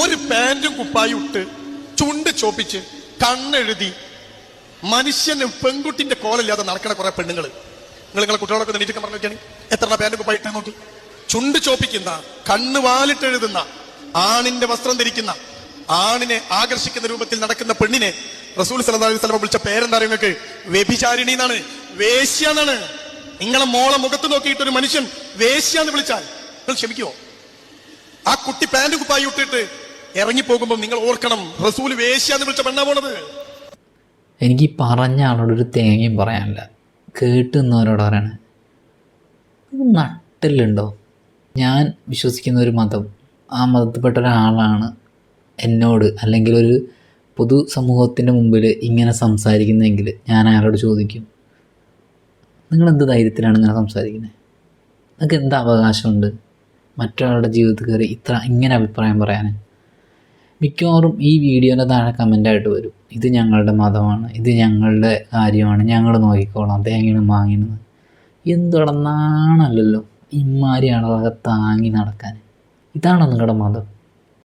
ഒരു പാന്റും കുപ്പായും ഇട്ട് ചുണ്ട് ചോപ്പിച്ച് കണ്ണെഴുതി മനുഷ്യന് പെൺകുട്ടിന്റെ കോലല്ലാതെ നടക്കണ കുറെ പെണ്ണുങ്ങൾ. നിങ്ങളെ കുട്ടികളൊക്കെ നീട്ടിക്കാൻ പറഞ്ഞു നോക്കിയാണ്. എത്ര പാന്റും കുപ്പായി ഇട്ട് നോക്കി. ചുണ്ട് ചോപ്പിക്കുന്ന, കണ്ണ് വാലിട്ട് എഴുതുന്ന, ആണിന്റെ വസ്ത്രം ധരിക്കുന്ന, ആണിനെ ആകർഷിക്കുന്ന രൂപത്തിൽ നടക്കുന്ന പെണ്ണിനെ റസൂൽ സല്ലല്ലാഹു അലൈഹി വസല്ലം വിളിച്ച പേരെന്താ നിങ്ങൾക്ക്? വ്യഭിചാരിണി എന്നാണ്, വേശ്യ എന്നാണ്. നിങ്ങളെ മോളെ മുഖത്ത് നോക്കിയിട്ട് ഒരു മനുഷ്യൻ വേശ്യ എന്ന് വിളിച്ചാൽ നിങ്ങൾ ക്ഷമിക്കുമോ? ആ കുട്ടി പാന്റ് കുപ്പായി ഇട്ടിട്ട് ഇറങ്ങിപ്പോകുമ്പോൾ നിങ്ങൾ ഓർക്കണം, റസൂൽ വേശ്യ എന്ന് വിളിച്ച പെണ്ണാ പോണത്. എനിക്ക് പറഞ്ഞ ആളോടൊരു തേങ്ങയും പറയാനില്ല, കേട്ടുന്നവരോട് പറയണേ, നട്ടിലുണ്ടോ? ഞാൻ വിശ്വസിക്കുന്ന ഒരു മതം, ആ മതത്തിൽപ്പെട്ട ഒരാളാണ് എന്നോട് അല്ലെങ്കിൽ ഒരു പൊതു സമൂഹത്തിൻ്റെ മുമ്പിൽ ഇങ്ങനെ സംസാരിക്കുന്നതെങ്കിൽ ഞാൻ അയാളോട് ചോദിക്കും, നിങ്ങളെന്ത് ധൈര്യത്തിലാണ് ഇങ്ങനെ സംസാരിക്കുന്നത്? നിങ്ങൾക്ക് എന്ത് അവകാശമുണ്ട് മറ്റൊരാളുടെ ജീവിതത്തിൽ കയറി ഇങ്ങനെ അഭിപ്രായം പറയാൻ? മിക്കവാറും ഈ വീഡിയോൻ്റെ താഴെ കമൻ്റായിട്ട് വരും, ഇത് ഞങ്ങളുടെ മതമാണ്, ഇത് ഞങ്ങളുടെ കാര്യമാണ്, ഞങ്ങൾ നോക്കിക്കോളാം, തേങ്ങയും മാങ്ങിയെന്ന്. എന്തുടന്നാണല്ലോ ഇമ്മാരി ആളുകളൊക്കെ താങ്ങി നടക്കാൻ. ഇതാണോ നിങ്ങളുടെ മതം?